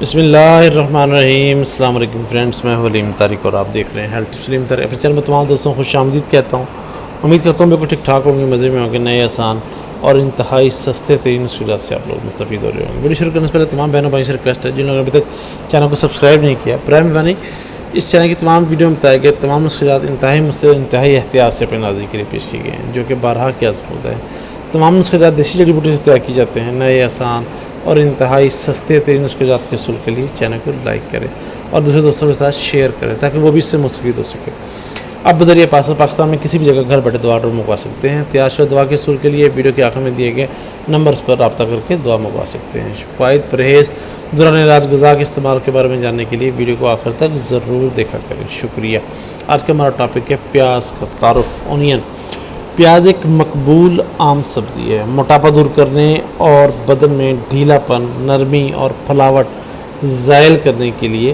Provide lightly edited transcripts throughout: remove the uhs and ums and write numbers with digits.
بسم اللہ الرحمن الرحیم۔ السلام علیکم فرینڈس، میں حلیم طارق اور آپ دیکھ رہے ہیں ہیلتھ حلیم طارق اپنے چینل میں تمام دوستوں کو خوش آمدید کہتا ہوں۔ امید کرتا ہوں بالکل ٹھیک ٹھاک ہوں گے، مزے میں ہوں گے، نئے آسان اور انتہائی سستے ترین اصولات سے آپ لوگ مستفید ہو رہے ہوں گے۔ ویڈیو شروع کرنے سے پہلے تمام بہنوں بھائیوں سے ریکویسٹ ہے جن لوگوں نے ابھی تک چینل کو سبسکرائب نہیں کیا، برائے مہربانی اس چینل کی تمام ویڈیو میں بتائے گئے تمام نسخیات انتہائی مستقل انتہائی احتیاط سے اپنے ناظرین کے لیے پیش کی گئے ہیں، جو کہ بارہا کی آزمودہ ہے۔ تمام نسخیات دیسی جڑی بوٹی سے تیار کی جاتے ہیں۔ نئے آسان اور انتہائی سستے ترین نسخیات کے حصول کے لیے چینل کو لائک کریں اور دوسرے دوستوں کے ساتھ شیئر کریں تاکہ وہ بھی اس سے مستفید ہو سکے۔ اب بذریعہ پاکستان میں کسی بھی جگہ گھر بیٹھے دعا آرڈر منگوا سکتے ہیں۔ تیار شدہ دعا کے حصول کے لیے ویڈیو کے آخر میں دیے گئے نمبرز پر رابطہ کر کے دعا منگوا سکتے ہیں۔ فوائد، پرہیز، دوران علاج غذا کے استعمال کے بارے میں جاننے کے لیے ویڈیو کو آخر تک ضرور دیکھا کریں۔ شکریہ۔ آج کا ہمارا ٹاپک ہے پیاز کا تعارف، اونین۔ پیاز ایک مقبول عام سبزی ہے۔ موٹاپا دور کرنے اور بدن میں ڈھیلا پن، نرمی اور پھلاوٹ زائل کرنے کے لیے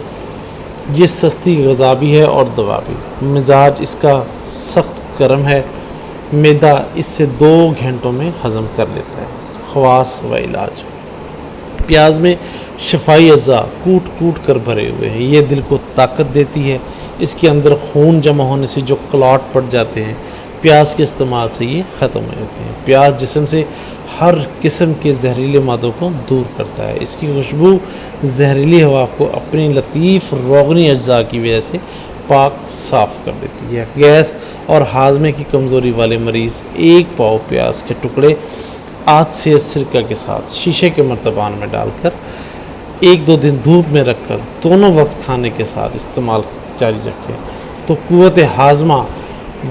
یہ سستی غذا بھی ہے اور دوا بھی۔ مزاج اس کا سخت گرم ہے، معدہ اس سے 2 گھنٹوں میں ہضم کر لیتا ہے۔ خواص و علاج، پیاز میں شفائی اجزاء کوٹ کوٹ کر بھرے ہوئے ہیں۔ یہ دل کو طاقت دیتی ہے۔ اس کے اندر خون جمع ہونے سے جو کلاٹ پڑ جاتے ہیں، پیاز کے استعمال سے یہ ختم ہو جاتے ہیں۔ پیاز جسم سے ہر قسم کے زہریلے مادوں کو دور کرتا ہے۔ اس کی خوشبو زہریلی ہوا کو اپنی لطیف روغنی اجزاء کی وجہ سے پاک صاف کر دیتی ہے۔ گیس اور ہاضمے کی کمزوری والے مریض 1 پاؤ پیاز کے ٹکڑے آدھ سے سرکہ کے ساتھ شیشے کے مرتبان میں ڈال کر 1-2 دن دھوپ میں رکھ کر دونوں وقت کھانے کے ساتھ استعمال جاری رکھیں تو قوت ہاضمہ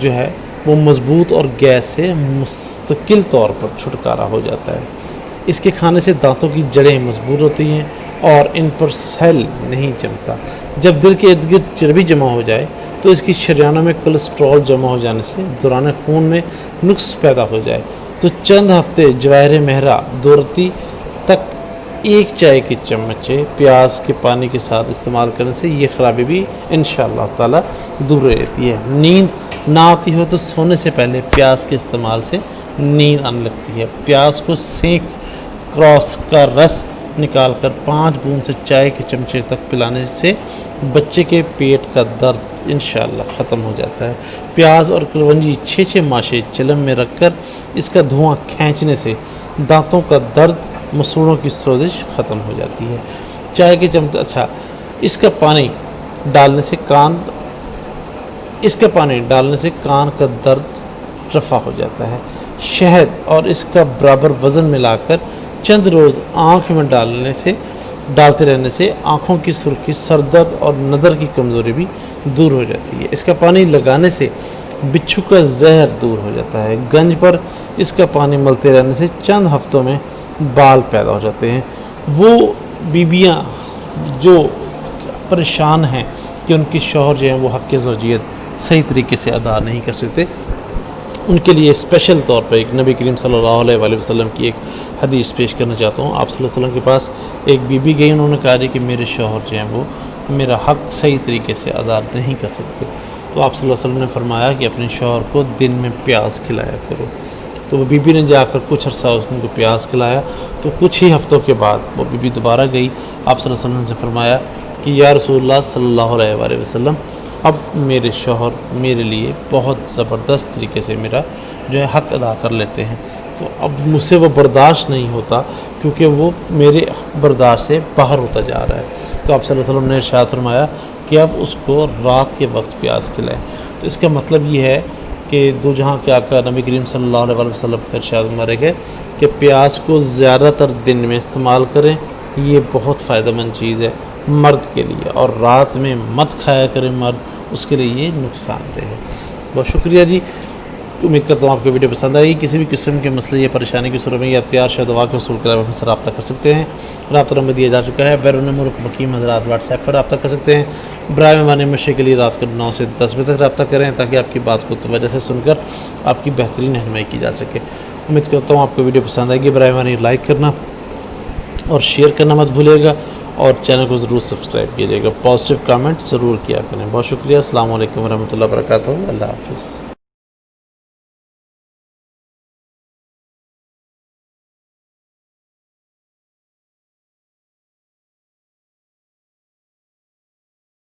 جو ہے وہ مضبوط اور گیس سے مستقل طور پر چھٹکارا ہو جاتا ہے۔ اس کے کھانے سے دانتوں کی جڑیں مضبوط ہوتی ہیں اور ان پر سیل نہیں جمتا۔ جب دل کے ارد گرد چربی جمع ہو جائے تو اس کی شریانوں میں کولیسٹرول جمع ہو جانے سے دوران خون میں نقص پیدا ہو جائے تو چند ہفتے جواہر مہرہ دورتی تک 1 چائے کے چمچے پیاز کے پانی کے ساتھ استعمال کرنے سے یہ خرابی بھی انشاءاللہ تعالی دور رہتی ہے۔ نیند نہ آتی ہو تو سونے سے پہلے پیاز کے استعمال سے نیند آنے لگتی ہے۔ پیاز کو سینک کراس کا رس نکال کر 5 بوند سے چائے کے چمچے تک پلانے سے بچے کے پیٹ کا درد انشاءاللہ ختم ہو جاتا ہے۔ پیاز اور کلونجی 6 ماشے چلم میں رکھ کر اس کا دھواں کھینچنے سے دانتوں کا درد، مسوڑوں کی سوزش ختم ہو جاتی ہے۔ چائے کے چمچے اس کا پانی ڈالنے سے کان کا درد رفع ہو جاتا ہے۔ شہد اور اس کا برابر وزن ملا کر چند روز آنکھ میں ڈالتے رہنے سے آنکھوں کی سرخی، سر درد اور نظر کی کمزوری بھی دور ہو جاتی ہے۔ اس کا پانی لگانے سے بچھو کا زہر دور ہو جاتا ہے۔ گنج پر اس کا پانی ملتے رہنے سے چند ہفتوں میں بال پیدا ہو جاتے ہیں۔ وہ بیویاں جو پریشان ہیں کہ ان کی شوہر جو ہیں وہ حق زوجیت صحیح طریقے سے ادا نہیں کر سکتے، ان کے لیے اسپیشل طور پر ایک نبی کریم صلی اللہ علیہ وآلہ وسلم کی ایک حدیث پیش کرنا چاہتا ہوں۔ آپ صلی اللہ علیہ وسلم کے پاس ایک بیوی گئی، انہوں نے کہا کہ میرے شوہر جو ہیں وہ میرا حق صحیح طریقے سے ادا نہیں کر سکتے، تو آپ صلی اللہ علیہ وسلم نے فرمایا کہ اپنے شوہر کو دن میں پیاز کھلایا کرو۔ تو وہ بیوی نے جا کر کچھ عرصہ اس کو پیاز کھلایا تو کچھ ہی ہفتوں کے بعد وہ بیوی دوبارہ گئی۔ آپ صلی اللہ علیہ وسلم سے فرمایا کہ یا رسول اللہ صلی اللہ علیہ وآلہ وسلم، اب میرے شوہر میرے لیے بہت زبردست طریقے سے میرا جو ہے حق ادا کر لیتے ہیں، تو اب مجھ سے وہ برداشت نہیں ہوتا کیونکہ وہ میرے برداشت سے باہر ہوتا جا رہا ہے۔ تو آپ صلی اللہ علیہ وسلم نے ارشاد فرمایا کہ اب اس کو رات کے وقت پیاز کھلائیں۔ تو اس کا مطلب یہ ہے کہ دو جہاں کے آقا نبی کریم صلی اللہ علیہ وآلہ وسلم کا ارشاد مارے گئے کہ پیاز کو زیادہ تر دن میں استعمال کریں، یہ بہت فائدہ مند چیز ہے مرد کے لیے، اور رات میں مت کھایا کریں مرد، اس کے لیے یہ نقصان دہ ہے۔ بہت شکریہ جی، امید کرتا ہوں آپ کو ویڈیو پسند آئی۔ کسی بھی قسم کے مسئلے یا پریشانی کی صورت میں یا تیار شدہ دوا کے حصول کے لیے ہم سے رابطہ کر سکتے ہیں۔ رابطہ نمبر دیا جا چکا ہے، بیرون ملک مقیم حضرات واٹس ایپ پر رابطہ کر سکتے ہیں۔ برائے مہربانی مشورے کے لیے رات کو 9 سے 10 بجے تک رابطہ کریں تاکہ آپ کی بات کو توجہ سے سن کر آپ کی بہترین رہنمائی کی جا سکے۔ امید کرتا ہوں آپ کو ویڈیو پسند آئے گی۔ برائے مہربانی لائک کرنا اور شیئر کرنا مت بھولے گا اور چینل کو ضرور سبسکرائب کیجیے گا۔ پازیٹیو کامنٹ ضرور کیا کریں۔ بہت شکریہ۔ السلام علیکم ورحمۃ اللہ وبرکاتہ۔ اللہ حافظ۔